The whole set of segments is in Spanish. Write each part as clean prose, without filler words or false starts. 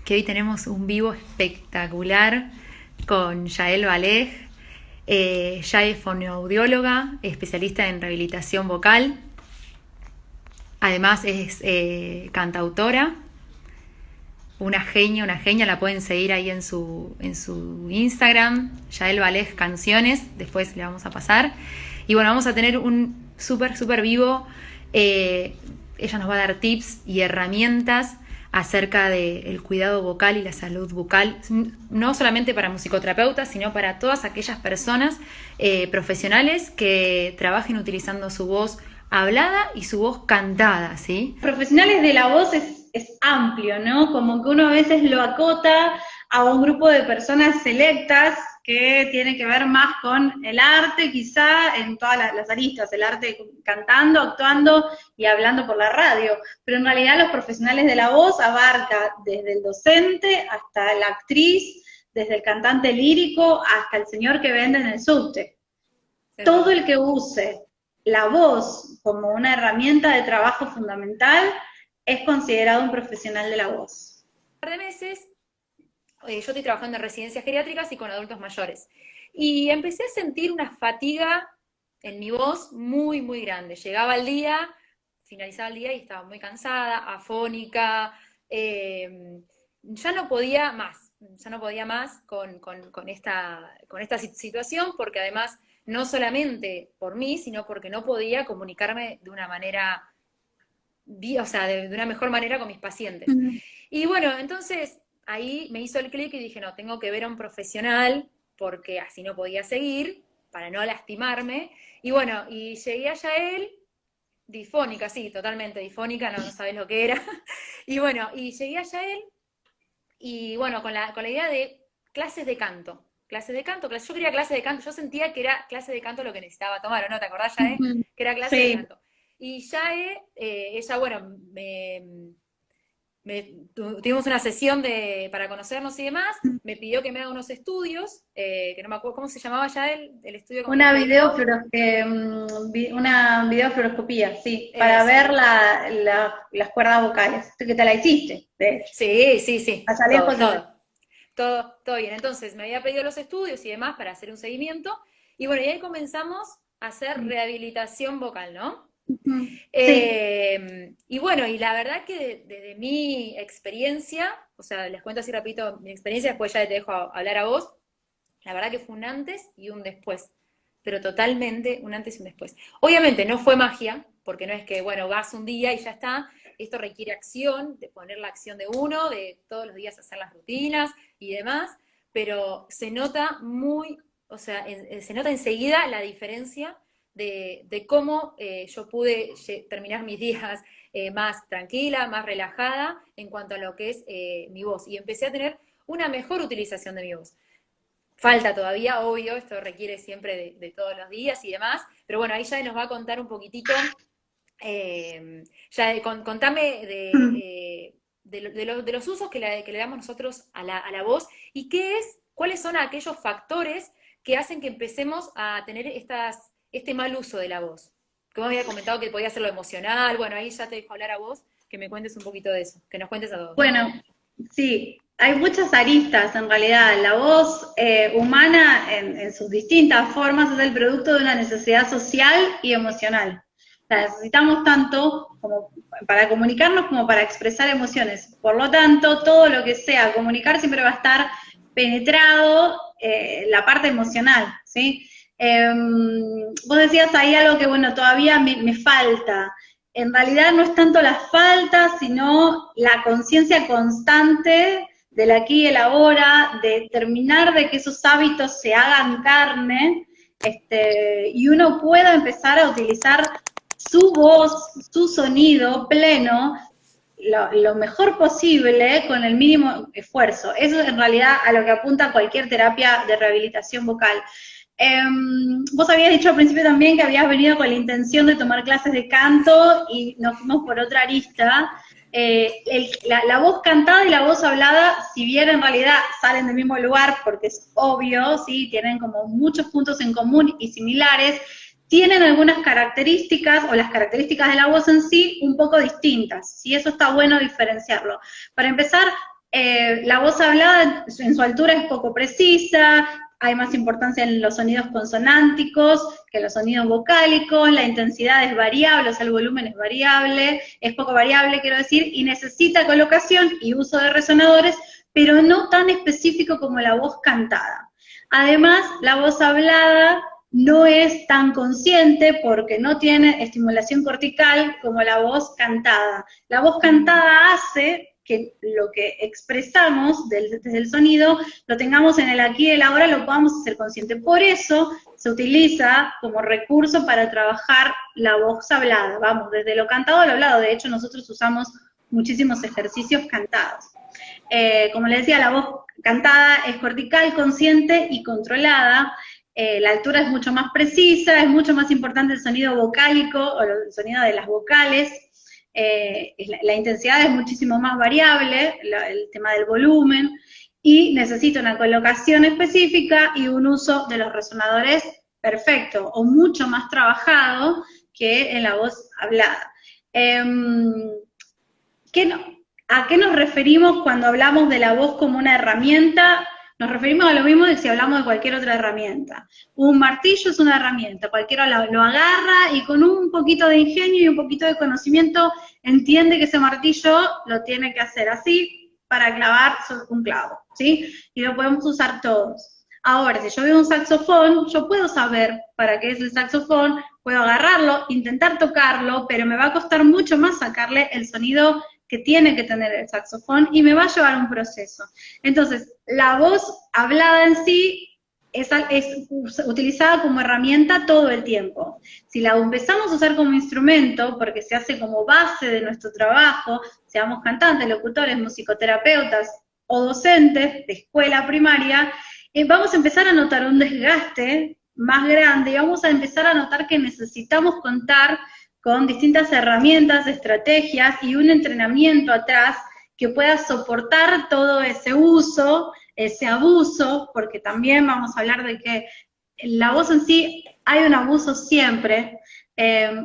que hoy tenemos un vivo espectacular con Yael Valej. Yael es fonoaudióloga, especialista en rehabilitación vocal. Además es cantautora, una genia, la pueden seguir ahí en su Instagram, Yael Valej Canciones, después le vamos a pasar. Y bueno, vamos a tener un súper vivo. Ella nos va a dar tips y herramientas acerca del cuidado vocal y la salud vocal, no solamente para musicoterapeutas, sino para todas aquellas personas profesionales que trabajen utilizando su voz hablada y su voz cantada, ¿sí? Profesionales de la voz es amplio, ¿no? Como que uno a veces lo acota a un grupo de personas selectas que tiene que ver más con el arte, quizá en todas las aristas, el arte cantando, actuando y hablando por la radio. Pero en realidad los profesionales de la voz abarca desde el docente hasta la actriz, desde el cantante lírico hasta el señor que vende en el subte. Todo el que use la voz como una herramienta de trabajo fundamental es considerado un profesional de la voz. Un par de meses, yo estoy trabajando en residencias geriátricas y con adultos mayores. Y empecé a sentir una fatiga en mi voz muy grande. Llegaba el día, finalizaba el día y estaba muy cansada, afónica, ya no podía más con esta situación, porque además no solamente por mí, sino porque no podía comunicarme de una manera, o sea, de una mejor manera con mis pacientes. Y bueno, entonces ahí me hizo el clic y dije, no, tengo que ver a un profesional, porque así no podía seguir, para no lastimarme. Y bueno, y llegué a Yael, difónica, sí, totalmente difónica, no sabes lo que era. Y bueno, y llegué a Yael, y bueno, con la idea de clases de canto. Yo quería clases de canto, yo sentía que era clase de canto lo que necesitaba tomar, ¿o no? ¿Te acordás, Yael? Que era clase de Sí. canto. Y Yael, ella, bueno, tuvimos una sesión para conocernos y demás, me pidió que me haga unos estudios, que no me acuerdo cómo se llamaba ya el estudio que Una me dio. una videofluoroscopía, sí, para Eso. ver las cuerdas vocales, que te la hiciste, de hecho. Sí, Allá todo, lejos de todo. Todo bien. Entonces me había pedido los estudios y demás para hacer un seguimiento. Y bueno, y ahí comenzamos a hacer rehabilitación vocal, ¿no? Sí. Y bueno, y la verdad que desde mi experiencia, o sea, les cuento así rapidito mi experiencia, después ya te dejo hablar a vos, la verdad que fue un antes y un después, pero totalmente un antes y un después. Obviamente no fue magia, porque no es que, bueno, vas un día y ya está, esto requiere acción, de poner la acción de uno, de todos los días hacer las rutinas y demás, pero se nota se nota enseguida la diferencia de cómo yo pude terminar mis días más tranquila, más relajada en cuanto a lo que es mi voz. Y empecé a tener una mejor utilización de mi voz. Falta todavía, obvio, esto requiere siempre de todos los días y demás, pero bueno, ahí ya nos va a contar un poquitito, contame de los usos que le damos nosotros a la voz y cuáles son aquellos factores que hacen que empecemos a tener este mal uso de la voz. Como había comentado que podía ser lo emocional, bueno, ahí ya te dejo hablar a vos, que me cuentes un poquito de eso, que nos cuentes a todos. Bueno, sí, hay muchas aristas en realidad. La voz humana en sus distintas formas es el producto de una necesidad social y emocional. O sea, necesitamos tanto como para comunicarnos como para expresar emociones. Por lo tanto, todo lo que sea comunicar siempre va a estar penetrado la parte emocional, ¿sí? Vos decías ahí algo que, bueno, todavía me falta. En realidad no es tanto la falta, sino la conciencia constante del aquí y el ahora, de terminar de que esos hábitos se hagan carne, y uno pueda empezar a utilizar su voz, su sonido pleno, lo mejor posible con el mínimo esfuerzo. Eso es en realidad a lo que apunta cualquier terapia de rehabilitación vocal. Vos habías dicho al principio también que habías venido con la intención de tomar clases de canto y nos fuimos por otra arista. La voz cantada y la voz hablada, si bien en realidad salen del mismo lugar, porque es obvio, ¿sí? Tienen como muchos puntos en común y similares, tienen algunas características, o las características de la voz en sí, un poco distintas, ¿sí? Eso está bueno diferenciarlo. Para empezar, La voz hablada en su altura es poco precisa, hay más importancia en los sonidos consonánticos que en los sonidos vocálicos, la intensidad es variable, o sea, el volumen es variable, es poco variable, quiero decir, y necesita colocación y uso de resonadores, pero no tan específico como la voz cantada. Además, la voz hablada no es tan consciente porque no tiene estimulación cortical como la voz cantada. La voz cantada hace que lo que expresamos desde el sonido lo tengamos en el aquí y el ahora, lo podamos hacer consciente. Por eso se utiliza como recurso para trabajar la voz hablada, vamos, desde lo cantado a lo hablado. De hecho, nosotros usamos muchísimos ejercicios cantados. Como les decía, la voz cantada es cortical, consciente y controlada. La altura es mucho más precisa, es mucho más importante el sonido vocálico o el sonido de las vocales. La intensidad es muchísimo más variable, el tema del volumen, y necesita una colocación específica y un uso de los resonadores perfecto, o mucho más trabajado que en la voz hablada. ¿A qué nos referimos cuando hablamos de la voz como una herramienta? Nos referimos a lo mismo de si hablamos de cualquier otra herramienta. Un martillo es una herramienta, cualquiera lo agarra y con un poquito de ingenio y un poquito de conocimiento entiende que ese martillo lo tiene que hacer así para clavar un clavo, ¿sí? Y lo podemos usar todos. Ahora, si yo veo un saxofón, yo puedo saber para qué es el saxofón, puedo agarrarlo, intentar tocarlo, pero me va a costar mucho más sacarle el sonido que tiene que tener el saxofón y me va a llevar un proceso. Entonces, la voz hablada en sí es utilizada como herramienta todo el tiempo. Si la empezamos a usar como instrumento, porque se hace como base de nuestro trabajo, seamos cantantes, locutores, musicoterapeutas o docentes de escuela primaria, vamos a empezar a notar un desgaste más grande y vamos a empezar a notar que necesitamos contar con distintas herramientas, estrategias y un entrenamiento atrás que pueda soportar todo ese uso, ese abuso, porque también vamos a hablar de que la voz en sí hay un abuso siempre,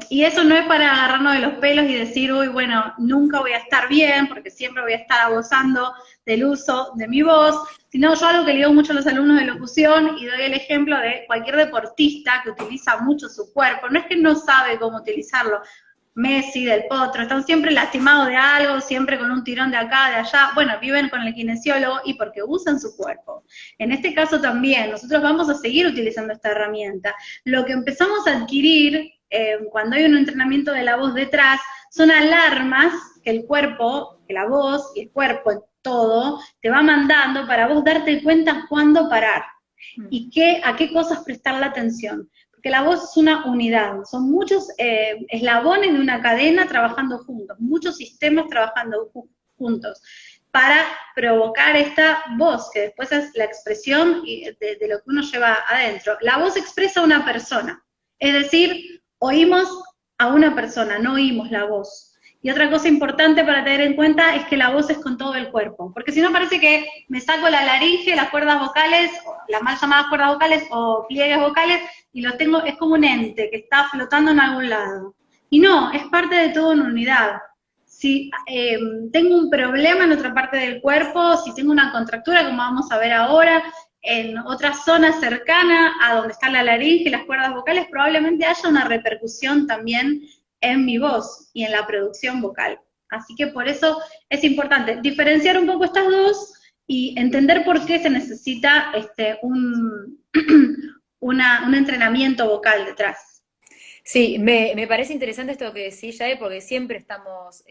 y eso no es para agarrarnos de los pelos y decir, uy, bueno, nunca voy a estar bien, porque siempre voy a estar abusando del uso de mi voz, sino yo algo que le digo mucho a los alumnos de locución, y doy el ejemplo de cualquier deportista que utiliza mucho su cuerpo, no es que no sabe cómo utilizarlo, Messi, Del Potro, están siempre lastimados de algo, siempre con un tirón de acá, de allá, bueno, viven con el kinesiólogo y porque usan su cuerpo. En este caso también, nosotros vamos a seguir utilizando esta herramienta. Lo que empezamos a adquirir cuando hay un entrenamiento de la voz detrás, son alarmas que el cuerpo, que la voz y el cuerpo, todo, te va mandando para vos darte cuenta cuándo parar y a qué cosas prestar la atención. Porque la voz es una unidad, son muchos eslabones de una cadena trabajando juntos, muchos sistemas trabajando juntos, para provocar esta voz, que después es la expresión de lo que uno lleva adentro. La voz expresa a una persona, es decir, oímos a una persona, no oímos la voz. Y otra cosa importante para tener en cuenta es que la voz es con todo el cuerpo, porque si no parece que me saco la laringe, las cuerdas vocales, las mal llamadas cuerdas vocales o pliegues vocales, y los tengo, es como un ente que está flotando en algún lado. Y no, es parte de toda una unidad. Si tengo un problema en otra parte del cuerpo, si tengo una contractura, como vamos a ver ahora, en otra zona cercana a donde está la laringe y las cuerdas vocales, probablemente haya una repercusión también en mi voz y en la producción vocal. Así que por eso es importante diferenciar un poco estas dos y entender por qué se necesita un entrenamiento vocal detrás. Sí, me parece interesante esto que decís, Yael, porque siempre estamos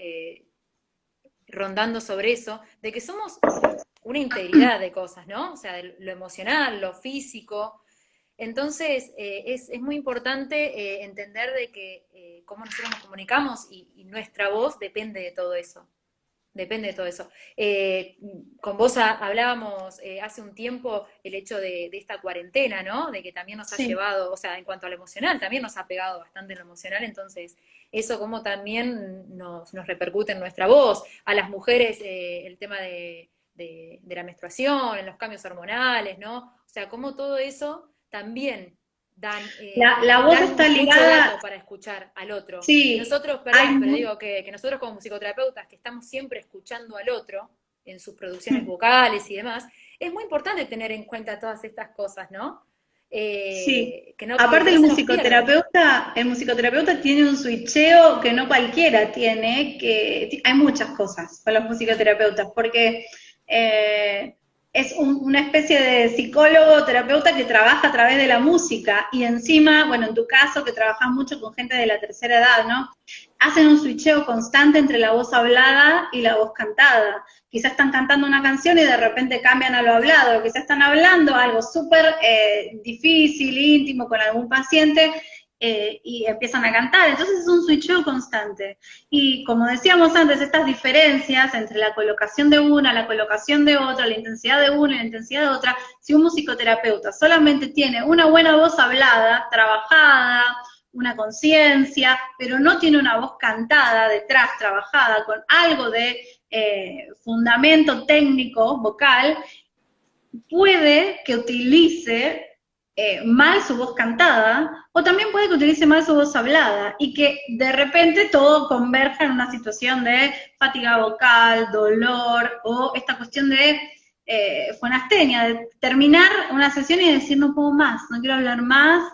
rondando sobre eso, de que somos una integridad de cosas, ¿no? O sea, de lo emocional, lo físico. Entonces, es muy importante entender de que cómo nosotros nos comunicamos y nuestra voz depende de todo eso. Depende de todo eso. Con vos hablábamos hace un tiempo el hecho de esta cuarentena, ¿no? De que también nos ha llevado, o sea, en cuanto a lo emocional, también nos ha pegado bastante en lo emocional, entonces eso como también nos repercute en nuestra voz. A las mujeres el tema de la menstruación, en los cambios hormonales, ¿no? O sea, como todo eso también dan, la voz dan está mucho ligada dato para escuchar al otro. Sí, Nosotros, perdón, pero digo que nosotros como psicoterapeutas que estamos siempre escuchando al otro, en sus producciones vocales y demás, es muy importante tener en cuenta todas estas cosas, ¿no? Sí. Que Aparte no se nos pierdan. el musicoterapeuta tiene un switcheo que no cualquiera tiene, hay muchas cosas con los musicoterapeutas, porque eh, es una especie de psicólogo terapeuta que trabaja a través de la música y encima, bueno, en tu caso que trabajas mucho con gente de la tercera edad, ¿no? Hacen un switcheo constante entre la voz hablada y la voz cantada. Quizás están cantando una canción y de repente cambian a lo hablado, quizás están hablando algo súper difícil, íntimo con algún paciente, y empiezan a cantar. Entonces es un switcheo constante. Y como decíamos antes, estas diferencias entre la colocación de una, la colocación de otra, la intensidad de una y la intensidad de otra, si un musicoterapeuta solamente tiene una buena voz hablada, trabajada, una conciencia, pero no tiene una voz cantada detrás, trabajada, con algo de fundamento técnico vocal, puede que utilice mal su voz cantada, o también puede que utilice mal su voz hablada, y que de repente todo converja en una situación de fatiga vocal, dolor, o esta cuestión de fonastenia, de terminar una sesión y decir no puedo más, no quiero hablar más,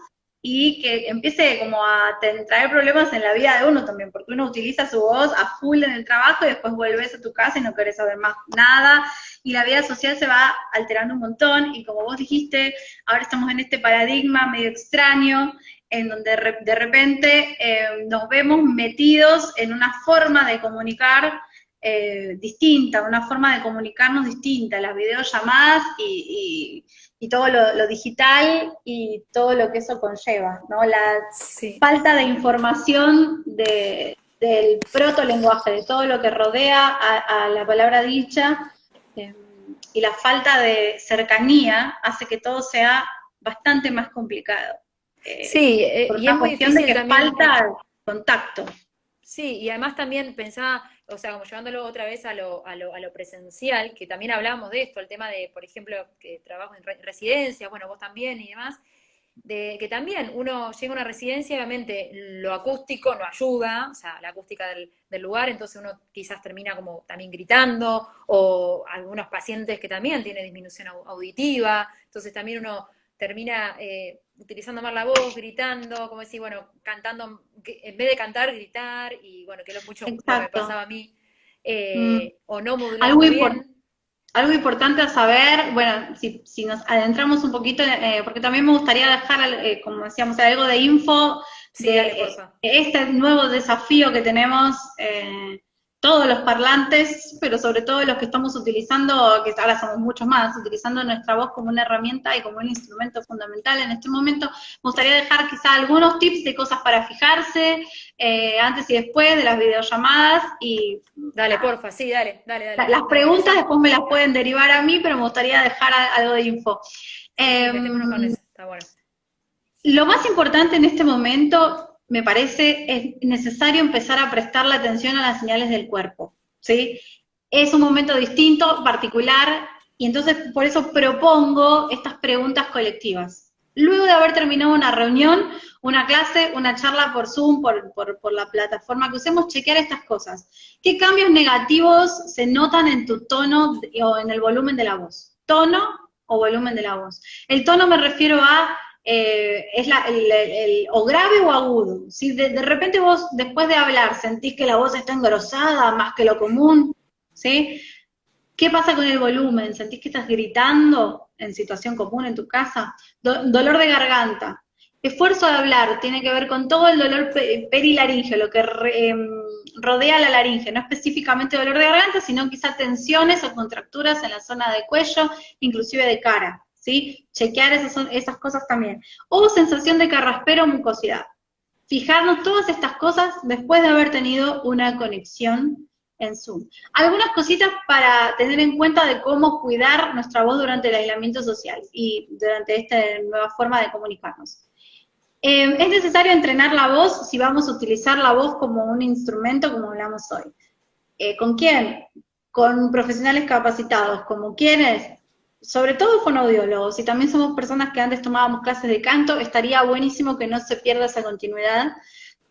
y que empiece como a traer problemas en la vida de uno también, porque uno utiliza su voz a full en el trabajo y después vuelves a tu casa y no querés saber más nada, y la vida social se va alterando un montón, y como vos dijiste, ahora estamos en este paradigma medio extraño, en donde de repente nos vemos metidos en una forma de comunicar distinta, una forma de comunicarnos distinta, las videollamadas y todo lo digital y todo lo que eso conlleva, ¿no? La Sí. falta de información del protolenguaje, de todo lo que rodea a la palabra dicha, y la falta de cercanía hace que todo sea bastante más complicado. Sí, Por y es una muy cuestión de difícil que también. falta contacto. Sí, y además también pensaba, o sea, como llevándolo otra vez a lo presencial, que también hablábamos de esto, el tema de, por ejemplo, que trabajo en residencias, bueno, vos también y demás, de que también uno llega a una residencia, obviamente lo acústico no ayuda, o sea, la acústica del lugar, entonces uno quizás termina como también gritando, o algunos pacientes que también tienen disminución auditiva, entonces también uno termina utilizando más la voz, gritando, como decir, bueno, cantando, en vez de cantar, gritar, y bueno, que es mucho lo que me Exacto. pasaba a mí, Mm. o no Algo, modulando bien. algo importante a saber, bueno, si nos adentramos un poquito, porque también me gustaría dejar, como decíamos, algo de info Sí, de dale, porfa. este nuevo desafío que tenemos todos los parlantes, pero sobre todo los que estamos utilizando, que ahora somos muchos más, utilizando nuestra voz como una herramienta y como un instrumento fundamental en este momento. Me gustaría dejar quizá algunos tips de cosas para fijarse antes y después de las videollamadas y Dale, porfa, sí, dale, las de preguntas una. después me las pueden derivar a mí, pero me gustaría dejar algo de info. Sí, metémonos con eso, está bueno. Lo más importante en este momento, me parece, es necesario empezar a prestarle atención a las señales del cuerpo, ¿sí? Es un momento distinto, particular, y entonces por eso propongo estas preguntas colectivas. Luego de haber terminado una reunión, una clase, una charla por Zoom, por la plataforma que usemos, chequear estas cosas. ¿Qué cambios negativos se notan en tu tono o en el volumen de la voz? ¿Tono o volumen de la voz? El tono me refiero a es o grave o agudo. Si de repente vos, después de hablar, sentís que la voz está engrosada más que lo común, ¿sí? ¿Qué pasa con el volumen? ¿Sentís que estás gritando en situación común en tu casa? Dolor de garganta. Esfuerzo de hablar tiene que ver con todo el dolor perilaringeo, lo que rodea la laringe, no específicamente dolor de garganta, sino quizá tensiones o contracturas en la zona de cuello, inclusive de cara. ¿Sí? Chequear esas cosas también. O sensación de carraspero o mucosidad. Fijarnos todas estas cosas después de haber tenido una conexión en Zoom. Algunas cositas para tener en cuenta de cómo cuidar nuestra voz durante el aislamiento social y durante esta nueva forma de comunicarnos. Es necesario entrenar la voz si vamos a utilizar la voz como un instrumento, como hablamos hoy. ¿Con quién? Con profesionales capacitados, como quienes, sobre todo fonoaudiólogos, y también somos personas que antes tomábamos clases de canto, estaría buenísimo que no se pierda esa continuidad,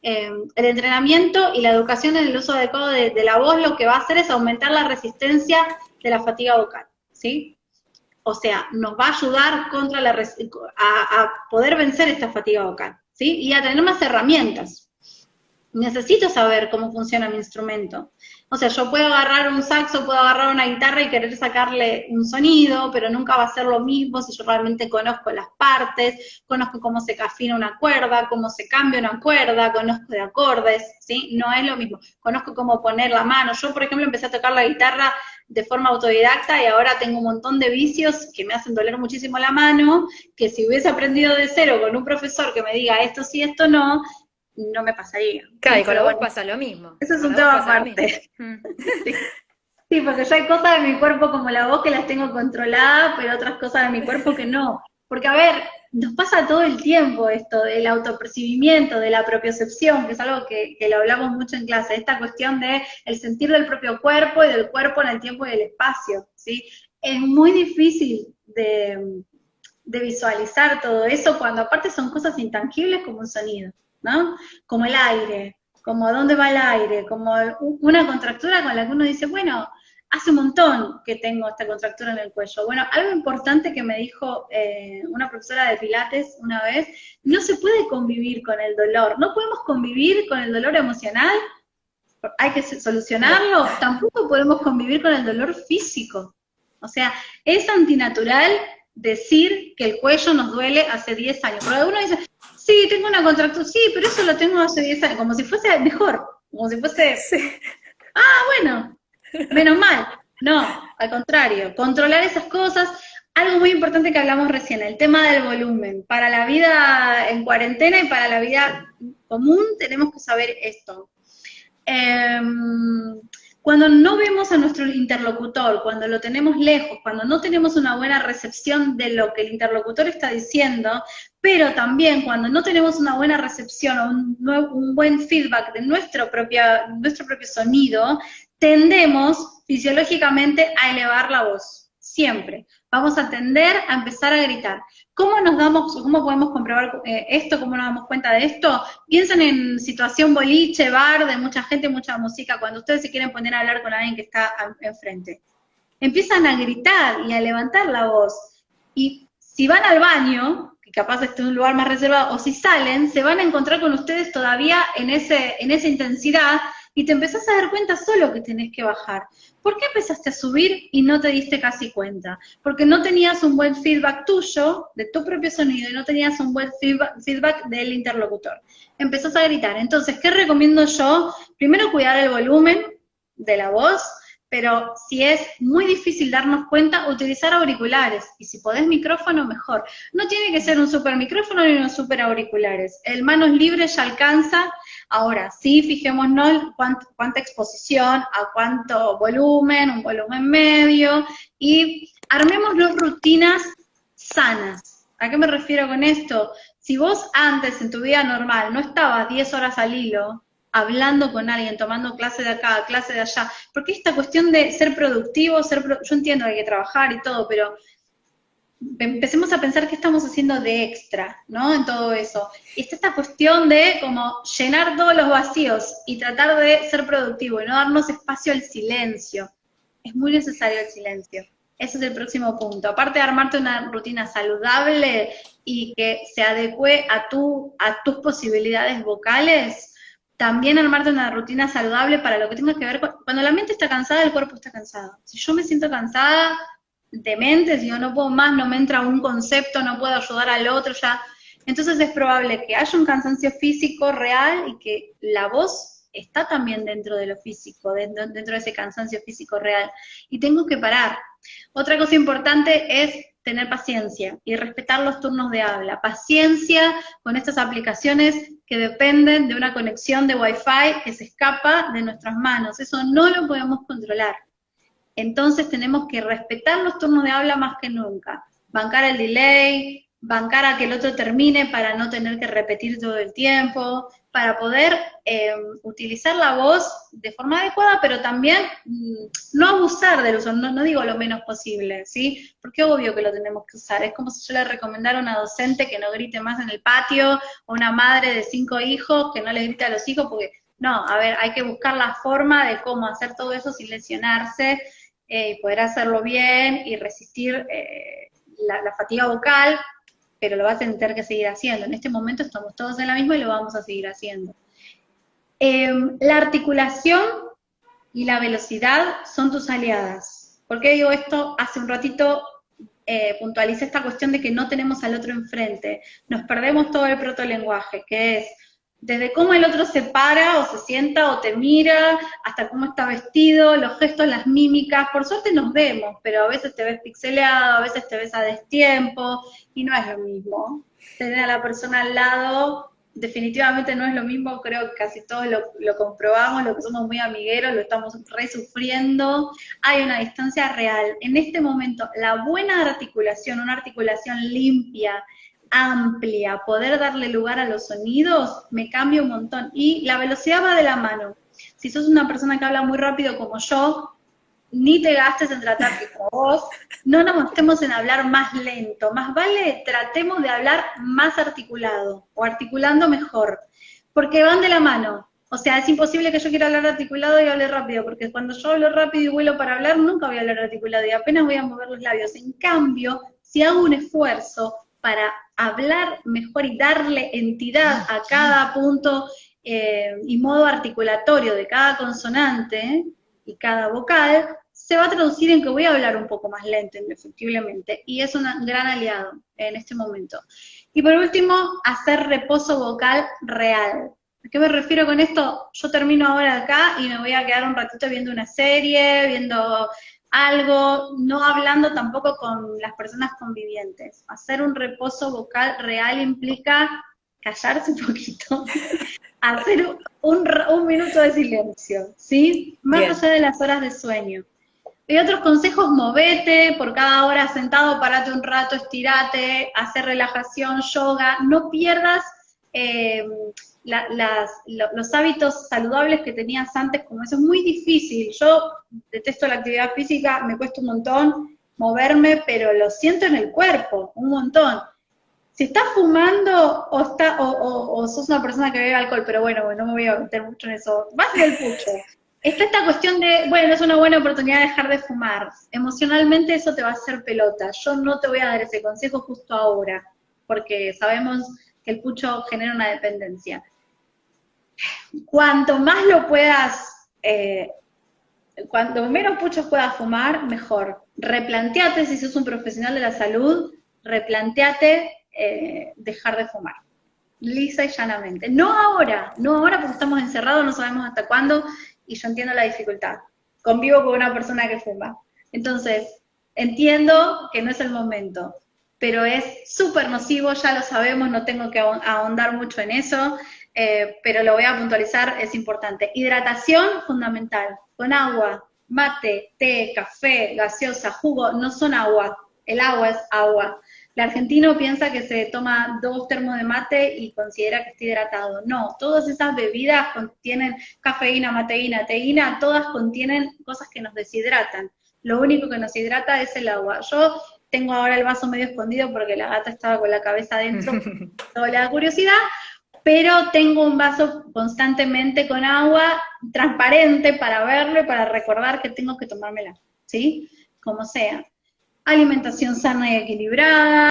el entrenamiento y la educación en el uso adecuado de la voz lo que va a hacer es aumentar la resistencia de la fatiga vocal, ¿sí? O sea, nos va a ayudar contra a poder vencer esta fatiga vocal, ¿sí? Y a tener más herramientas. Necesito saber cómo funciona mi instrumento. O sea, yo puedo agarrar un saxo, puedo agarrar una guitarra y querer sacarle un sonido, pero nunca va a ser lo mismo si yo realmente conozco las partes, conozco cómo se afina una cuerda, cómo se cambia una cuerda, conozco de acordes, ¿sí? No es lo mismo. Conozco cómo poner la mano. Yo, por ejemplo, empecé a tocar la guitarra de forma autodidacta y ahora tengo un montón de vicios que me hacen doler muchísimo la mano, que si hubiese aprendido de cero con un profesor que me diga esto sí, esto no, no me pasaría. Claro, ¿sí? y con la voz pasa lo mismo. Ese es Con un la voz tema pasa lo aparte. mismo. Sí. Sí, porque yo hay cosas de mi cuerpo como la voz que las tengo controladas, pero otras cosas de mi cuerpo que no. Porque, a ver, nos pasa todo el tiempo esto del autopercibimiento, de la propiocepción, que es algo que lo hablamos mucho en clase, esta cuestión de el sentir del propio cuerpo y del cuerpo en el tiempo y el espacio, ¿sí? Es muy difícil de visualizar todo eso cuando aparte son cosas intangibles como un sonido, ¿no? Como el aire, como dónde va el aire, como una contractura con la que uno dice, bueno, hace un montón que tengo esta contractura en el cuello. Bueno, algo importante que me dijo una profesora de Pilates una vez, no se puede convivir con el dolor, no podemos convivir con el dolor emocional, hay que solucionarlo, tampoco podemos convivir con el dolor físico. O sea, es antinatural decir que el cuello nos duele hace 10 años. Porque uno dice, sí, tengo una contractura, sí, pero eso lo tengo hace 10 años, como si fuese mejor, como si fuese, Sí. bueno, menos mal. No, al contrario, controlar esas cosas. Algo muy importante que hablamos recién, el tema del volumen. Para la vida en cuarentena y para la vida común tenemos que saber esto. Cuando no vemos a nuestro interlocutor, cuando lo tenemos lejos, cuando no tenemos una buena recepción de lo que el interlocutor está diciendo, pero también cuando no tenemos una buena recepción o un buen feedback de nuestro propio sonido, tendemos fisiológicamente a elevar la voz, siempre. Vamos a tender a empezar a gritar. ¿Cómo podemos comprobar esto? ¿Cómo nos damos cuenta de esto? Piensen en situación boliche, bar, de mucha gente, mucha música, cuando ustedes se quieren poner a hablar con alguien que está enfrente. Empiezan a gritar y a levantar la voz. Y si van al baño, que capaz este es un lugar más reservado, o si salen, se van a encontrar con ustedes todavía en esa intensidad, y te empezás a dar cuenta solo que tenés que bajar. ¿Por qué empezaste a subir y no te diste casi cuenta? Porque no tenías un buen feedback tuyo, de tu propio sonido, y no tenías un buen feedback del interlocutor. Empezás a gritar. Entonces, ¿qué recomiendo yo? Primero, cuidar el volumen de la voz, pero si es muy difícil darnos cuenta, utilizar auriculares. Y si podés micrófono, mejor. No tiene que ser un super micrófono ni unos super auriculares. El manos libres ya alcanza. Ahora, sí, fijémonos cuánta exposición, a cuánto volumen, un volumen medio, y armémonos rutinas sanas. ¿A qué me refiero con esto? Si vos antes, en tu vida normal, no estabas 10 horas al hilo, hablando con alguien, tomando clase de acá, clase de allá, porque esta cuestión de ser productivo, yo entiendo que hay que trabajar y todo, pero empecemos a pensar qué estamos haciendo de extra, ¿no? En todo eso. Y está esta cuestión de como llenar todos los vacíos y tratar de ser productivo y no darnos espacio al silencio. Es muy necesario el silencio. Ese es el próximo punto. Aparte de armarte una rutina saludable y que se adecue a tus posibilidades vocales, también armarte una rutina saludable para lo que tenga que ver con... Cuando la mente está cansada, el cuerpo está cansado. Si yo me siento cansada de mente, si yo no puedo más, no me entra un concepto, no puedo ayudar al otro, ya. Entonces es probable que haya un cansancio físico real y que la voz está también dentro de lo físico, dentro de ese cansancio físico real. Y tengo que parar. Otra cosa importante es tener paciencia y respetar los turnos de habla. Paciencia con estas aplicaciones que dependen de una conexión de Wi-Fi que se escapa de nuestras manos. Eso no lo podemos controlar. Entonces tenemos que respetar los turnos de habla más que nunca. Bancar el delay, bancar a que el otro termine para no tener que repetir todo el tiempo, para poder utilizar la voz de forma adecuada, pero también no abusar del uso, no digo lo menos posible, ¿sí? Porque obvio que lo tenemos que usar, es como si yo le recomendara a una docente que no grite más en el patio, o una madre de 5 hijos que no le grite a los hijos, porque no, a ver, hay que buscar la forma de cómo hacer todo eso sin lesionarse, y poder hacerlo bien y resistir la fatiga vocal, pero lo vas a tener que seguir haciendo. En este momento estamos todos en la misma y lo vamos a seguir haciendo. La articulación y la velocidad son tus aliadas. ¿Por qué digo esto? Hace un ratito puntualicé esta cuestión de que no tenemos al otro enfrente. Nos perdemos todo el protolenguaje, que es desde cómo el otro se para o se sienta o te mira, hasta cómo está vestido, los gestos, las mímicas. Por suerte nos vemos, pero a veces te ves pixeleado, a veces te ves a destiempo, y no es lo mismo. Tener a la persona al lado definitivamente no es lo mismo, creo que casi todos lo comprobamos, lo que somos muy amigueros, lo estamos resufriendo, hay una distancia real. En este momento, la buena articulación, una articulación limpia, amplia, poder darle lugar a los sonidos, me cambia un montón. Y la velocidad va de la mano. Si sos una persona que habla muy rápido como yo, ni te gastes en tratar que como vos, no nos gastemos en hablar más lento, más vale tratemos de hablar más articulado, o articulando mejor, porque van de la mano. O sea, es imposible que yo quiera hablar articulado y hable rápido, porque cuando yo hablo rápido y vuelo para hablar, nunca voy a hablar articulado y apenas voy a mover los labios. En cambio, si hago un esfuerzo para hablar mejor y darle entidad a cada punto y modo articulatorio de cada consonante y cada vocal, se va a traducir en que voy a hablar un poco más lento, indefectiblemente, y es un gran aliado en este momento. Y por último, hacer reposo vocal real. ¿A qué me refiero con esto? Yo termino ahora acá y me voy a quedar un ratito viendo una serie, viendo algo, no hablando tampoco con las personas convivientes. Hacer un reposo vocal real implica callarse un poquito, hacer un minuto de silencio, ¿sí? Más allá de las horas de sueño. Hay otros consejos: movete, por cada hora sentado, parate un rato, estirate, hacer relajación, yoga, no pierdas los hábitos saludables que tenías antes, como eso es muy difícil. Yo detesto la actividad física, me cuesta un montón moverme, pero lo siento en el cuerpo, un montón. Si estás fumando o sos una persona que bebe alcohol, pero bueno, no me voy a meter mucho en eso, vas a ir al pucho. Está esta cuestión de, bueno, es una buena oportunidad de dejar de fumar. Emocionalmente eso te va a hacer pelota. Yo no te voy a dar ese consejo justo ahora, porque sabemos que el pucho genera una dependencia. Cuanto más lo puedas, cuanto menos puchos puedas fumar, mejor. Replanteate, si sos un profesional de la salud, replanteate dejar de fumar. Lisa y llanamente. No ahora porque estamos encerrados, no sabemos hasta cuándo, y yo entiendo la dificultad. Convivo con una persona que fuma. Entonces, entiendo que no es el momento, pero es súper nocivo, ya lo sabemos, no tengo que ahondar mucho en eso, pero lo voy a puntualizar, es importante. Hidratación, fundamental, con agua, mate, té, café, gaseosa, jugo, no son agua, el agua es agua. El argentino piensa que se toma 2 termos de mate y considera que está hidratado. No, todas esas bebidas contienen cafeína, mateína, teína, todas contienen cosas que nos deshidratan. Lo único que nos hidrata es el agua. Yo tengo ahora el vaso medio escondido porque la gata estaba con la cabeza adentro, toda la curiosidad, pero tengo un vaso constantemente con agua transparente para verlo y para recordar que tengo que tomármela, ¿sí? Como sea. Alimentación sana y equilibrada,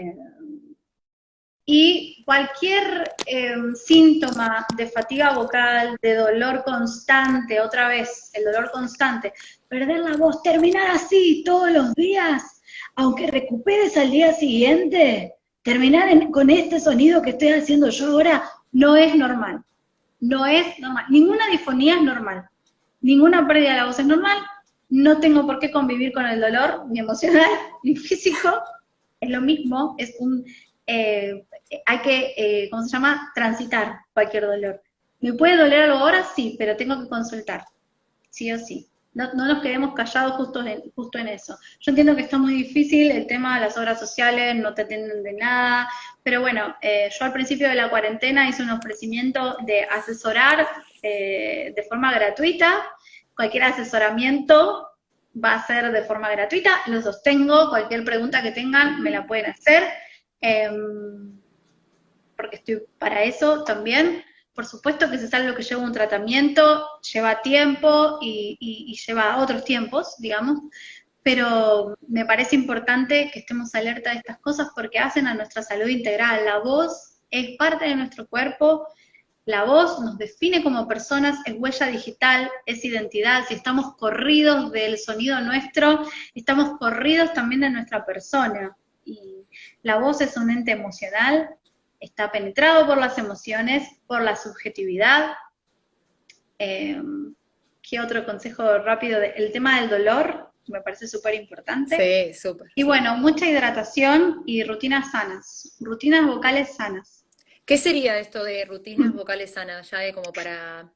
y cualquier síntoma de fatiga vocal, de dolor constante, otra vez, el dolor constante, perder la voz, terminar así todos los días, aunque recuperes al día siguiente, terminar con este sonido que estoy haciendo yo ahora, no es normal. No es normal. Ninguna disfonía es normal. Ninguna pérdida de la voz es normal. No tengo por qué convivir con el dolor, ni emocional, ni físico, es lo mismo, es hay que, ¿cómo se llama?, transitar cualquier dolor. ¿Me puede doler algo ahora? Sí, pero tengo que consultar, sí o sí. no nos quedemos callados justo en eso. Yo entiendo que está muy difícil el tema de las obras sociales, no te atienden de nada, pero bueno, yo al principio de la cuarentena hice un ofrecimiento de asesorar de forma gratuita. Cualquier asesoramiento va a ser de forma gratuita, lo sostengo, cualquier pregunta que tengan me la pueden hacer, porque estoy para eso también. Por supuesto que si es algo que lleva un tratamiento, lleva tiempo y lleva otros tiempos, digamos, pero me parece importante que estemos alerta de estas cosas porque hacen a nuestra salud integral. La voz es parte de nuestro cuerpo, la voz nos define como personas, es huella digital, es identidad. Si estamos corridos del sonido nuestro, estamos corridos también de nuestra persona. Y la voz es un ente emocional, está penetrado por las emociones, por la subjetividad. ¿Qué otro consejo rápido? El tema del dolor, me parece súper importante. Sí, súper. Y bueno, mucha hidratación y rutinas sanas, rutinas vocales sanas. ¿Qué sería esto de rutinas vocales sanas? Ya como para...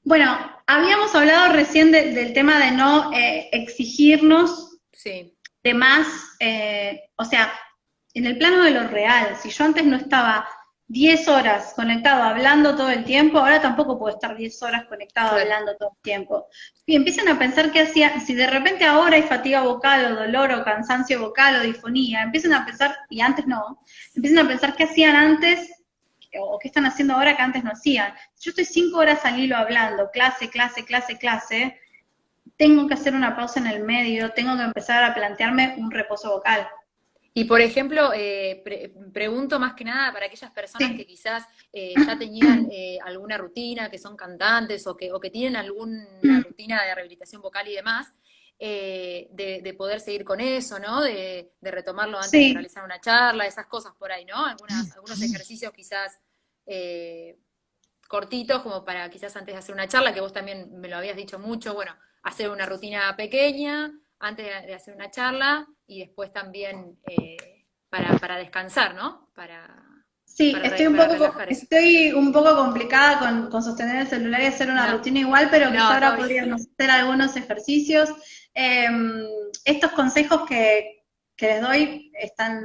Bueno, habíamos hablado recién del tema de no exigirnos Sí. de más, o sea, en el plano de lo real, si yo antes no estaba 10 horas conectado hablando todo el tiempo, ahora tampoco puedo estar 10 horas conectado Claro. hablando todo el tiempo. Y empiezan a pensar qué hacía, si de repente ahora hay fatiga vocal o dolor o cansancio vocal o disfonía, empiezan a pensar, y antes no, empiezan a pensar qué hacían antes o qué están haciendo ahora que antes no hacían. Si yo estoy 5 horas al hilo hablando, clase, clase, clase, clase, tengo que hacer una pausa en el medio, tengo que empezar a plantearme un reposo vocal. Y por ejemplo, pregunto más que nada para aquellas personas que Sí. quizás ya tenían alguna rutina, que son cantantes o que tienen alguna rutina de rehabilitación vocal y demás, de poder seguir con eso, ¿no? De retomarlo antes de Sí, realizar una charla, esas cosas por ahí, ¿no? Algunos ejercicios quizás cortitos, como para quizás antes de hacer una charla, que vos también me lo habías dicho mucho, bueno, hacer una rutina pequeña antes de hacer una charla y después también para descansar, ¿no? sí, Para relajar eso. estoy un poco complicada con sostener el celular y hacer una No, rutina igual, pero quizá no, ahora todo bien. podríamos hacer algunos ejercicios. Eh, Estos consejos que les doy están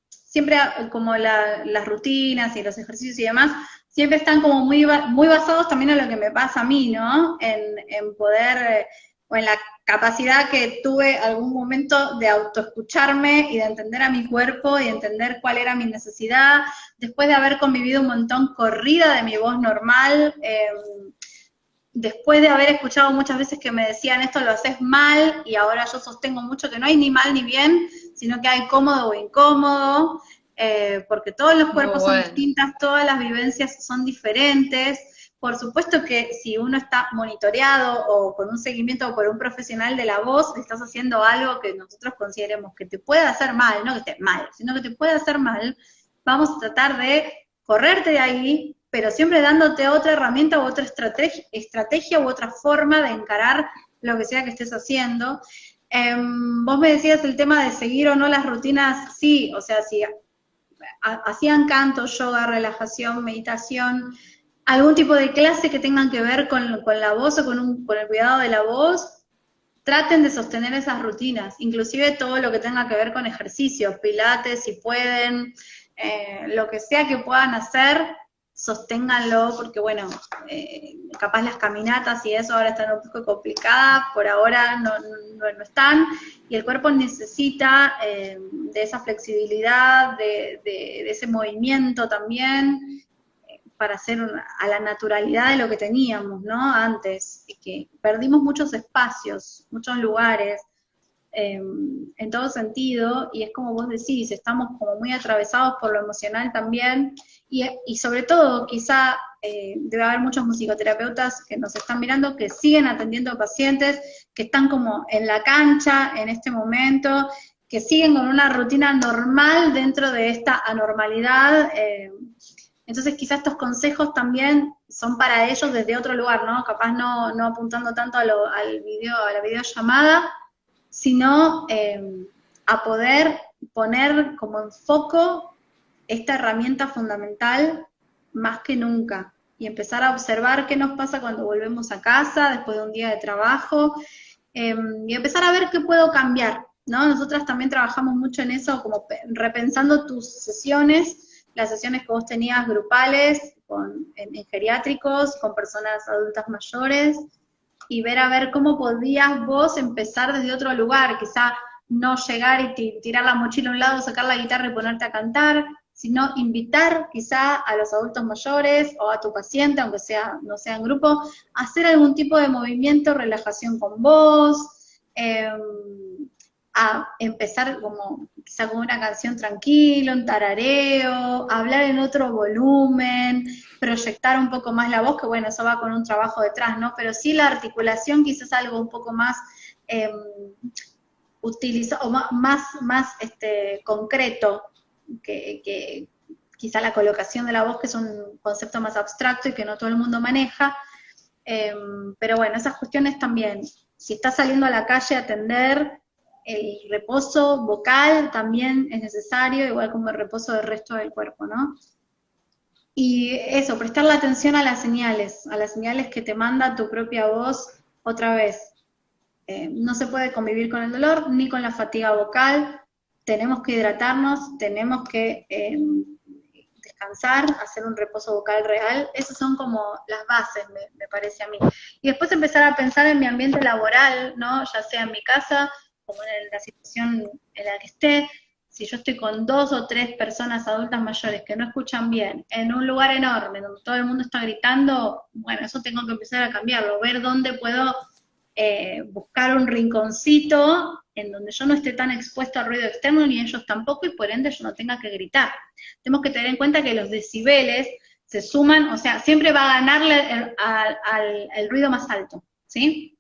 siempre como las rutinas y los ejercicios y demás, siempre están como muy basados también en lo que me pasa a mí, ¿no? En poder, o en la capacidad que tuve algún momento de autoescucharme y de entender a mi cuerpo y de entender cuál era mi necesidad, después de haber convivido un montón corrida de mi voz normal, después de haber escuchado muchas veces que me decían esto lo haces mal, y ahora yo sostengo mucho que no hay ni mal ni bien, sino que hay cómodo o incómodo, porque todos los Muy cuerpos son bueno. distintas, todas las vivencias son diferentes. Por supuesto que si uno está monitoreado o con un seguimiento por un profesional de la voz, estás haciendo algo que nosotros consideremos que te puede hacer mal, no que esté mal, sino que te puede hacer mal, vamos a tratar de correrte de ahí, pero siempre dándote otra herramienta u otra estrategia u otra forma de encarar lo que sea que estés haciendo. Vos me decías el tema de seguir o no las rutinas, sí, o sea, si hacían canto, yoga, relajación, meditación, algún tipo de clase que tengan que ver con la voz o con el cuidado de la voz, traten de sostener esas rutinas, inclusive todo lo que tenga que ver con ejercicios, pilates, si pueden, lo que sea que puedan hacer, sosténganlo, porque bueno, capaz las caminatas y eso ahora están un poco complicadas, por ahora no están, y el cuerpo necesita de esa flexibilidad, de ese movimiento también, para hacer a la naturalidad de lo que teníamos, ¿no? Antes, y que perdimos muchos espacios, muchos lugares, en todo sentido, y es como vos decís, estamos como muy atravesados por lo emocional también, y sobre todo, quizá debe haber muchos musicoterapeutas que nos están mirando, que siguen atendiendo pacientes, que están como en la cancha en este momento, que siguen con una rutina normal dentro de esta anormalidad. Entonces quizás estos consejos también son para ellos desde otro lugar, ¿no? Capaz no apuntando tanto al video, a la videollamada, sino a poder poner como en foco esta herramienta fundamental más que nunca. y empezar a observar qué nos pasa cuando volvemos a casa después de un día de trabajo, y empezar a ver qué puedo cambiar, ¿no? Nosotras también trabajamos mucho en eso, como repensando tus sesiones, las sesiones que vos tenías grupales, en geriátricos, con personas adultas mayores, y ver a ver cómo podías vos empezar desde otro lugar, quizá no llegar y tirar la mochila a un lado, sacar la guitarra y ponerte a cantar, sino invitar quizá a los adultos mayores o a tu paciente, aunque no sea en grupo, a hacer algún tipo de movimiento, relajación con vos, a empezar como quizá con una canción tranquila, un tarareo, hablar en otro volumen, proyectar un poco más la voz, que bueno, eso va con un trabajo detrás, ¿no? Pero sí la articulación quizás algo un poco más o más concreto, que quizá la colocación de la voz, que es un concepto más abstracto y que no todo el mundo maneja, pero bueno, esas cuestiones también, si estás saliendo a la calle a atender, el reposo vocal también es necesario, igual como el reposo del resto del cuerpo, ¿no? Y eso, prestar la atención a las señales que te manda tu propia voz otra vez. No se puede convivir con el dolor ni con la fatiga vocal, tenemos que hidratarnos, tenemos que descansar, hacer un reposo vocal real, esas son como las bases, me parece a mí. Y después empezar a pensar en mi ambiente laboral, ¿no? Ya sea en mi casa, como en la situación en la que esté, si yo estoy con 2 o 3 personas adultas mayores que no escuchan bien, en un lugar enorme donde todo el mundo está gritando, bueno, eso tengo que empezar a cambiarlo, ver dónde puedo buscar un rinconcito en donde yo no esté tan expuesto al ruido externo, ni ellos tampoco, y por ende yo no tenga que gritar. Tenemos que tener en cuenta que los decibeles se suman, o sea, siempre va a ganarle al ruido más alto, ¿sí?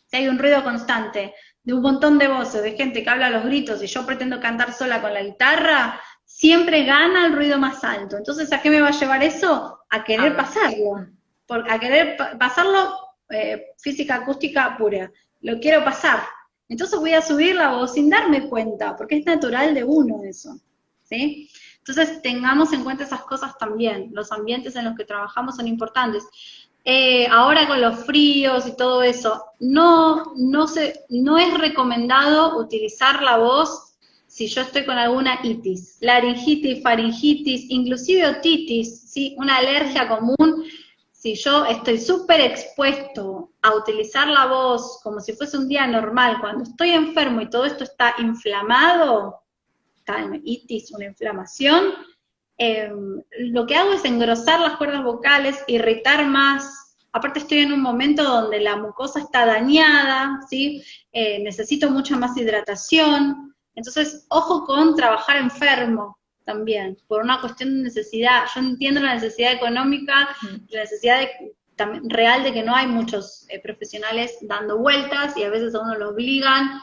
Si hay un ruido constante de un montón de voces, de gente que habla a los gritos, y yo pretendo cantar sola con la guitarra, siempre gana el ruido más alto. Entonces, ¿a qué me va a llevar eso? A querer pasarlo. A querer pasarlo física acústica pura. Lo quiero pasar. Entonces voy a subir la voz sin darme cuenta, porque es natural de uno eso, ¿sí? Entonces tengamos en cuenta esas cosas también. Los ambientes en los que trabajamos son importantes. Ahora con los fríos y todo eso, no es recomendado utilizar la voz si yo estoy con alguna itis, laringitis, faringitis, inclusive otitis, ¿sí? Una alergia común. Si yo estoy súper expuesto a utilizar la voz como si fuese un día normal, cuando estoy enfermo y todo esto está inflamado, está en itis, una inflamación, lo que hago es engrosar las cuerdas vocales, irritar más. Aparte estoy en un momento donde la mucosa está dañada, ¿sí? Necesito mucha más hidratación. Entonces, ojo con trabajar enfermo también, por una cuestión de necesidad. Yo entiendo la necesidad económica, la necesidad real de que no hay muchos profesionales dando vueltas y a veces a uno lo obligan.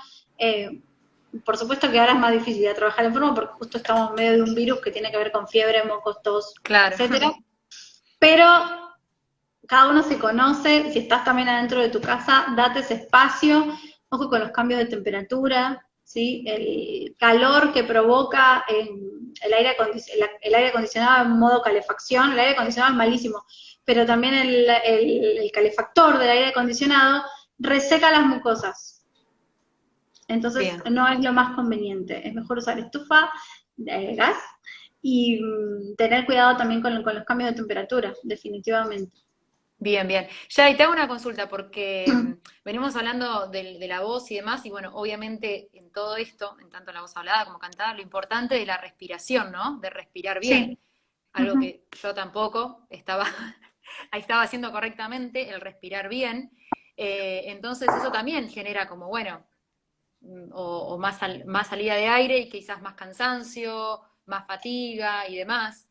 Por supuesto que ahora es más difícil de trabajar enfermo porque justo estamos en medio de un virus que tiene que ver con fiebre, mocos, tos, claro, etcétera. Pero cada uno se conoce, si estás también adentro de tu casa, date ese espacio, ojo con los cambios de temperatura, ¿sí? El calor que provoca el aire acondicionado en modo calefacción, el aire acondicionado es malísimo, pero también el calefactor del aire acondicionado reseca las mucosas. Entonces bien, no es lo más conveniente, es mejor usar estufa de gas y tener cuidado también con los cambios de temperatura, definitivamente. Bien, bien. Ya, y te hago una consulta, porque venimos hablando de la voz y demás, y bueno, obviamente en todo esto, en tanto la voz hablada como cantada, lo importante de la respiración, ¿no? De respirar bien. Sí. Algo que yo tampoco estaba haciendo correctamente, el respirar bien. Entonces eso también genera como, bueno, o más salida de aire y quizás más cansancio, más fatiga y demás.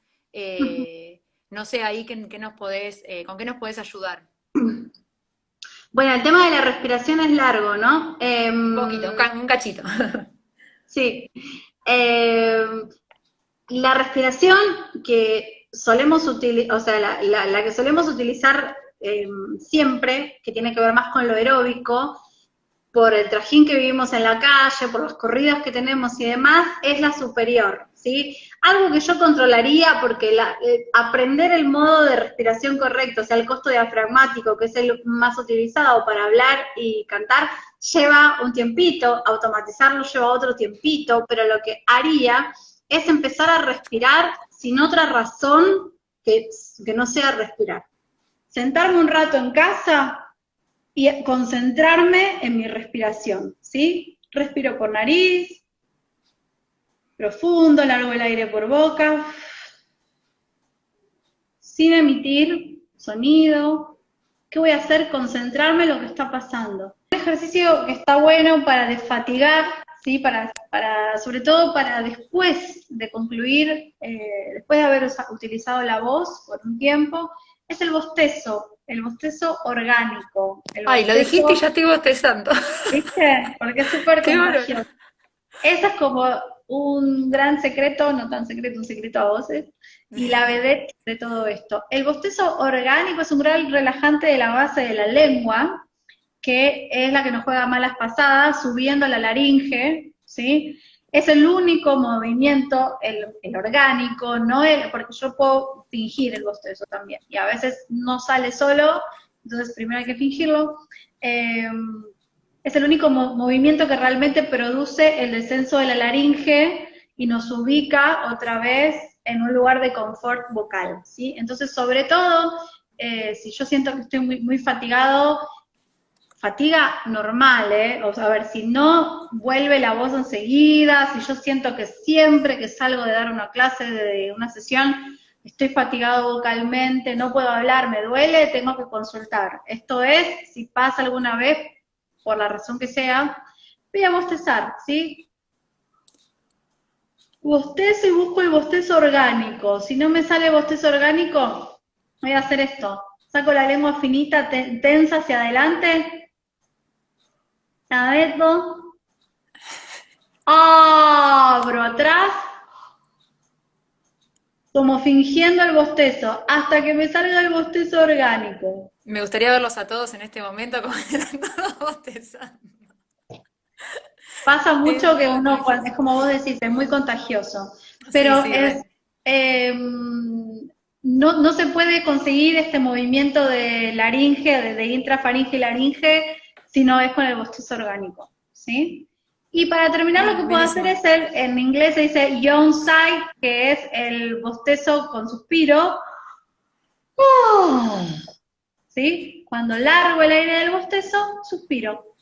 No sé ahí con qué nos podés ayudar. Bueno, el tema de la respiración es largo, ¿no? Un poquito, un cachito. Sí. La respiración que solemos utilizar, o sea, la que solemos utilizar siempre, que tiene que ver más con lo aeróbico, por el trajín que vivimos en la calle, por los corridos que tenemos y demás, es la superior, ¿sí? Algo que yo controlaría porque aprender el modo de respiración correcto, o sea, el costo diafragmático, que es el más utilizado para hablar y cantar, lleva un tiempito, automatizarlo lleva otro tiempito, pero lo que haría es empezar a respirar sin otra razón que no sea respirar. Sentarme un rato en casa y concentrarme en mi respiración, ¿sí? Respiro por nariz, profundo, largo el aire por boca, sin emitir sonido. ¿Qué voy a hacer? Concentrarme en lo que está pasando. Un ejercicio que está bueno para desfatigar, ¿sí? Sobre todo para después de concluir, después de haber utilizado la voz por un tiempo, es el bostezo orgánico. El Ay, lo dijiste y bostezo, ya estoy bostezando. ¿viste? Porque es súper Qué bárbaro. contagioso. Ese es como un gran secreto, no tan secreto, un secreto a voces, y la vedette de todo esto. El bostezo orgánico es un gran relajante de la base de la lengua, que es la que nos juega malas pasadas, subiendo la laringe, ¿sí? Es el único movimiento, el orgánico, no porque yo puedo fingir el bostezo también, y a veces no sale solo, entonces primero hay que fingirlo. Es el único movimiento que realmente produce el descenso de la laringe y nos ubica otra vez en un lugar de confort vocal, ¿sí? Entonces, sobre todo, si yo siento que estoy muy fatigado, fatiga normal, o sea, a ver, si no vuelve la voz enseguida, si yo siento que siempre que salgo de dar una clase, de una sesión, estoy fatigado vocalmente, no puedo hablar, me duele, tengo que consultar. Esto es, si pasa alguna vez, por la razón que sea, voy a bostezar, ¿sí? Bostezo y busco el bostezo orgánico. Si no me sale bostezo orgánico, voy a hacer esto. Saco la lengua finita, tensa hacia adelante, la meto, abro atrás, como fingiendo el bostezo, hasta que me salga el bostezo orgánico. Me gustaría verlos a todos en este momento como están todos bostezando. Pasa Es mucho muy que uno, contagioso. es como vos decís, es muy contagioso, Sí, pero sí, re. no se puede conseguir este movimiento de laringe, de intrafaringe y laringe, si no es con el bostezo orgánico, ¿sí? Y para terminar lo que Bien, puedo hacer buenísimo. es en inglés se dice yawn sigh, que es el bostezo con suspiro, ¿sí? Cuando largo el aire del bostezo, suspiro.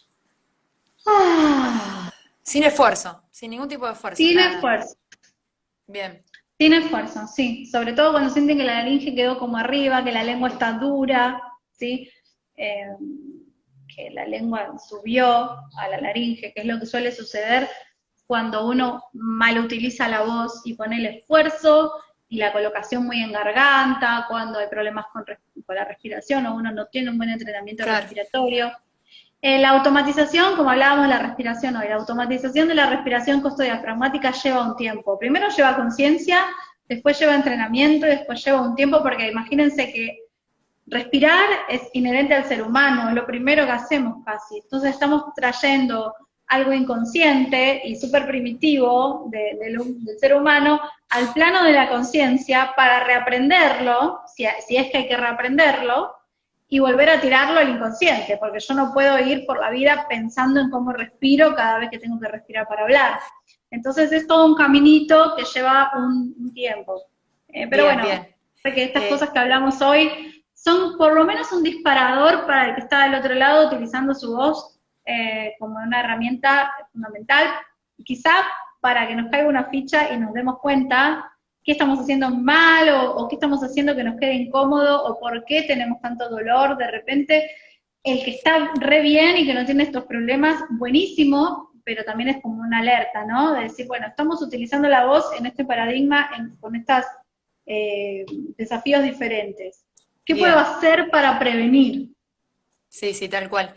Sin esfuerzo, sin ningún tipo de esfuerzo, Sin nada. esfuerzo. Bien, Sin esfuerzo, sí. Sobre todo cuando sienten que la laringe quedó como arriba, que la lengua está dura, ¿sí? Eh, que la lengua subió a la laringe, que es lo que suele suceder cuando uno mal utiliza la voz y pone el esfuerzo y la colocación muy en garganta, cuando hay problemas con la respiración o uno no tiene un buen entrenamiento claro. respiratorio. La automatización, como hablábamos de la respiración hoy, la automatización de la respiración costodiafragmática lleva un tiempo. Primero lleva conciencia, después lleva entrenamiento y después lleva un tiempo, porque imagínense que respirar es inherente al ser humano, es lo primero que hacemos casi. Entonces estamos trayendo algo inconsciente y súper primitivo del ser humano al plano de la conciencia para reaprenderlo, si es que hay que reaprenderlo, y volver a tirarlo al inconsciente, porque yo no puedo ir por la vida pensando en cómo respiro cada vez que tengo que respirar para hablar. Entonces es todo un caminito que lleva un tiempo. Pero Bien, bueno, bien. sé que estas cosas Eh, que hablamos hoy son por lo menos un disparador para el que está del otro lado utilizando su voz como una herramienta fundamental, y quizá para que nos caiga una ficha y nos demos cuenta qué estamos haciendo mal o qué estamos haciendo que nos quede incómodo o por qué tenemos tanto dolor. De repente, el que está re bien y que no tiene estos problemas, buenísimo, pero también es como una alerta, ¿no? De decir, bueno, estamos utilizando la voz en este paradigma, con estos desafíos diferentes. ¿Qué puedo bien. hacer para prevenir? Sí, sí, tal cual.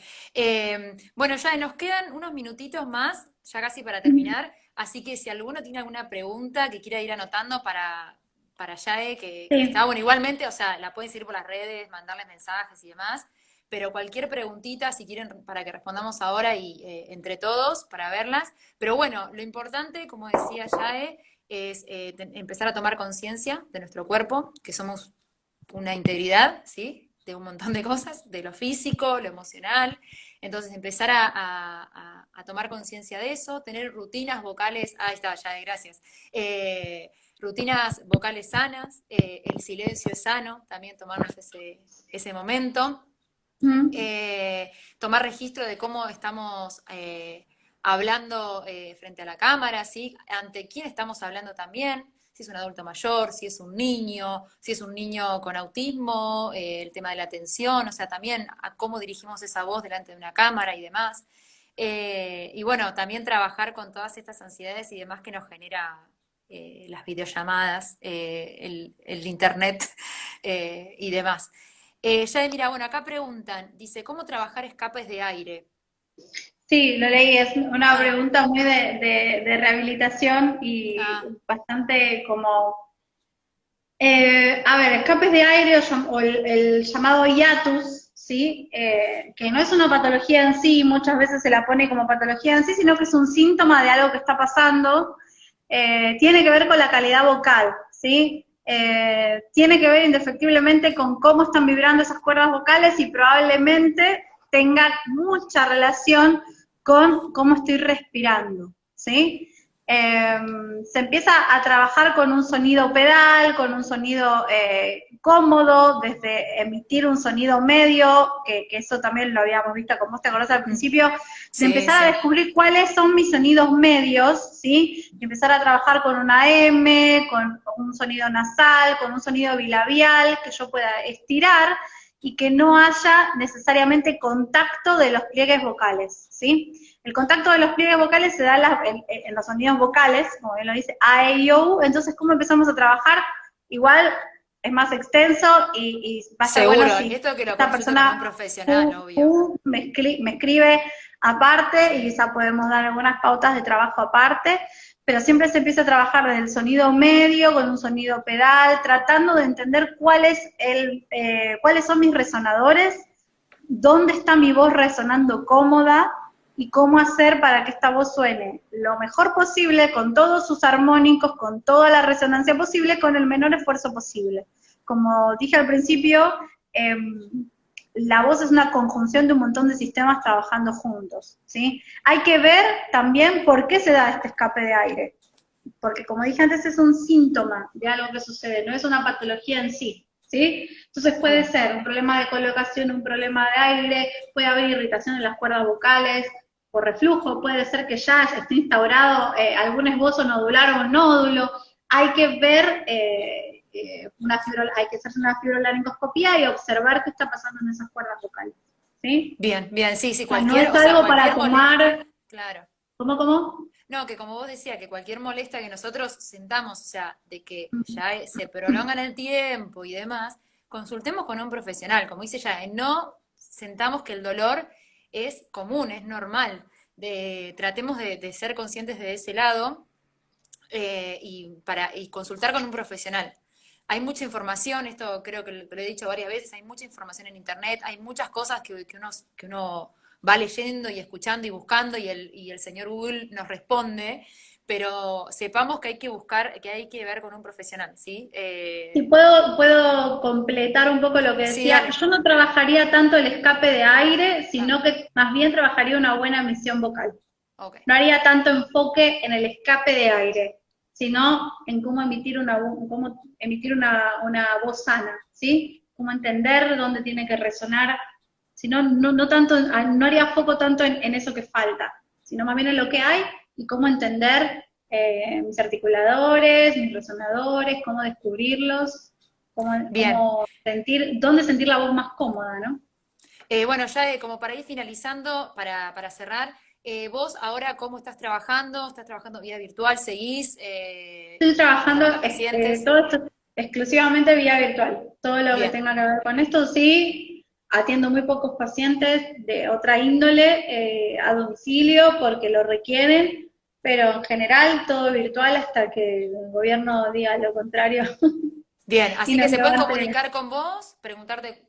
Bueno, ya nos quedan unos minutitos más, ya casi para terminar, así que si alguno tiene alguna pregunta que quiera ir anotando para Yae, que está Sí. bueno, igualmente, o sea, la pueden seguir por las redes, mandarle mensajes y demás, pero cualquier preguntita, si quieren, para que respondamos ahora y entre todos, para verlas. Pero bueno, lo importante, como decía Yae, es empezar a tomar conciencia de nuestro cuerpo, que somos una integridad, ¿sí? De un montón de cosas, de lo físico, lo emocional. Entonces empezar a tomar conciencia de eso, tener rutinas vocales, ahí está, ya, gracias. Rutinas vocales sanas, el silencio es sano, también tomarnos ese momento. Mm. Tomar registro de cómo estamos hablando frente a la cámara, ¿sí? Ante quién estamos hablando también, si es un adulto mayor, si es un niño con autismo, el tema de la atención, o sea, también a cómo dirigimos esa voz delante de una cámara y demás. Y bueno, también trabajar con todas estas ansiedades y demás que nos genera las videollamadas, el internet y demás. Ya, mira, bueno, acá preguntan, dice, ¿cómo trabajar escapes de aire? Sí, lo leí, es una Ah, pregunta muy de rehabilitación y ah, bastante como, a ver, escapes de aire o el llamado hiatus, ¿sí? Que no es una patología en sí, muchas veces se la pone como patología en sí, sino que es un síntoma de algo que está pasando, tiene que ver con la calidad vocal, ¿sí? Tiene que ver indefectiblemente con cómo están vibrando esas cuerdas vocales y probablemente tenga mucha relación con cómo estoy respirando, ¿sí? Se empieza a trabajar con un sonido pedal, con un sonido cómodo, desde emitir un sonido medio, que eso también lo habíamos visto, como te acordás al principio, de sí, empezar a sí. descubrir cuáles son mis sonidos medios, ¿sí? Y empezar a trabajar con una M, con un sonido nasal, con un sonido bilabial, que yo pueda estirar y que no haya necesariamente contacto de los pliegues vocales, ¿sí? El contacto de los pliegues vocales se da en los sonidos vocales, como bien lo dice, A, E, I, O, entonces, ¿cómo empezamos a trabajar? Igual es más extenso y va a estar bueno Seguro, si esto que lo esta consulte con un persona profesional, obvio. me escribe aparte y Sí, quizá podemos dar algunas pautas de trabajo aparte, pero siempre se empieza a trabajar desde el sonido medio, con un sonido pedal, tratando de entender cuáles son mis resonadores, dónde está mi voz resonando cómoda y cómo hacer para que esta voz suene lo mejor posible, con todos sus armónicos, con toda la resonancia posible, con el menor esfuerzo posible. Como dije al principio, eh, la voz es una conjunción de un montón de sistemas trabajando juntos, ¿sí? Hay que ver también por qué se da este escape de aire, porque como dije antes es un síntoma de algo que sucede, no es una patología en sí, ¿sí? Entonces puede bien. ser un problema de colocación, un problema de aire, puede haber irritación en las cuerdas vocales, por reflujo, puede ser que ya esté instaurado algún esbozo nodular o un nódulo, hay que ver hay que hacerse una fibrolaringoscopía y observar qué está pasando en esas cuerdas vocales, ¿sí? Bien, bien, sí, sí, O sea, no cualquier, es o sea, algo para cualquier molestia, tomar, claro. ¿cómo? No, que como vos decía, que cualquier molestia que nosotros sentamos, o sea, de que ya se prolonga en el tiempo y demás, consultemos con un profesional. Como dice ya, no sentamos que el dolor es común, es normal. Tratemos de ser conscientes de ese lado y consultar con un profesional. Hay mucha información, esto creo que lo he dicho varias veces, hay mucha información en internet, hay muchas cosas que uno va leyendo y escuchando y buscando y el señor Google nos responde, pero sepamos que hay que buscar, que hay que ver con un profesional, ¿sí? Si puedo completar un poco lo que Sí, decía, dale. yo no trabajaría tanto el escape de aire, Ah, sino que más bien trabajaría una buena emisión vocal. ok, No haría tanto enfoque en el escape de aire, sino en cómo emitir una voz sana, ¿sí? Cómo entender dónde tiene que resonar, sino no tanto, no haría foco tanto en eso que falta, sino más bien en lo que hay y cómo entender mis articuladores, mis resonadores, cómo descubrirlos, bien. cómo sentir, dónde sentir la voz más cómoda, ¿no? Bueno, ya como para ir finalizando, para cerrar, vos ahora cómo estás trabajando? ¿Estás trabajando vía virtual? ¿Seguís Estoy trabajando tratando pacientes? todo esto exclusivamente vía virtual. Todo lo que Bien, tenga que ver con esto, sí, atiendo muy pocos pacientes de otra índole a domicilio porque lo requieren, pero en general todo virtual hasta que el gobierno diga lo contrario bien. y Así que nos se pueden levante. comunicar con vos, preguntarte,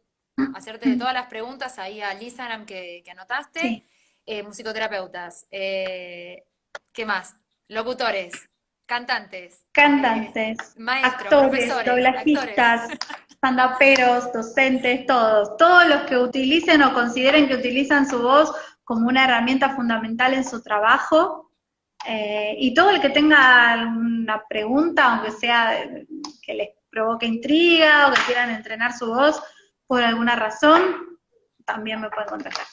hacerte todas las preguntas ahí al Instagram que anotaste. Sí. Musicoterapeutas. ¿Qué más? Locutores. cantantes, cantantes, maestros, actores, profesores, actores. doblajistas, stand-uperos, docentes, todos los que utilicen o consideren que utilizan su voz como una herramienta fundamental en su trabajo, y todo el que tenga alguna pregunta, aunque sea que les provoque intriga o que quieran entrenar su voz por alguna razón, también me pueden contactar.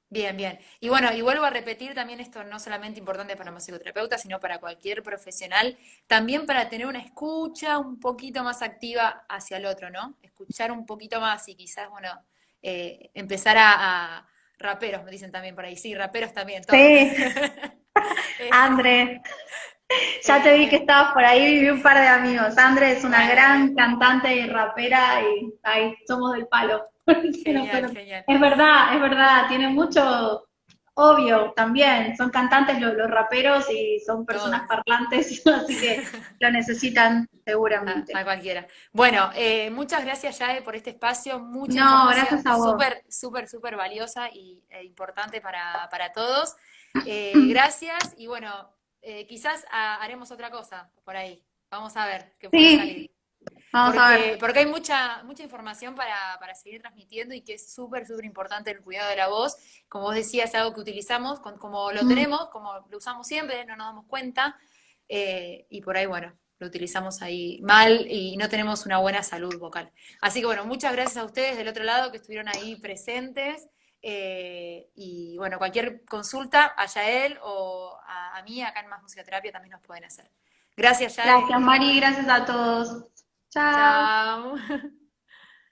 Bien, bien. Y bueno, y vuelvo a repetir también esto, no solamente importante para musicoterapeuta, sino para cualquier profesional, también para tener una escucha un poquito más activa hacia el otro, ¿no? Escuchar un poquito más y quizás, bueno, empezar a raperos, me dicen también por ahí, sí, raperos también, todos. Sí, Eh, André, ya te vi que em, estabas por ahí, vi un par de amigos. André es una bueno, gran cantante y rapera y ahí somos del palo. genial, genial. Es verdad, tiene mucho, obvio, también, son cantantes los raperos y son personas Todos. parlantes, así que lo necesitan seguramente. A cualquiera. Bueno, muchas gracias, Yae, por este espacio, mucha No, información gracias a vos. súper, súper, súper valiosa e importante para todos. Gracias y bueno, quizás haremos otra cosa por ahí. Vamos a ver qué puede salir. Sí, vamos a ver. Porque hay mucha información para seguir transmitiendo y que es súper, súper importante el cuidado de la voz. Como vos decías, es algo que utilizamos, como lo Mm. tenemos, como lo usamos siempre, no nos damos cuenta. Y por ahí, bueno, lo utilizamos ahí mal y no tenemos una buena salud vocal. Así que bueno, muchas gracias a ustedes del otro lado que estuvieron ahí presentes. Y bueno, cualquier consulta a Yael o a mí acá en Más Musicoterapia también nos pueden hacer. Gracias, Yael. Gracias, Mari, gracias a todos. Chao. Chao.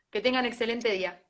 Que tengan excelente día.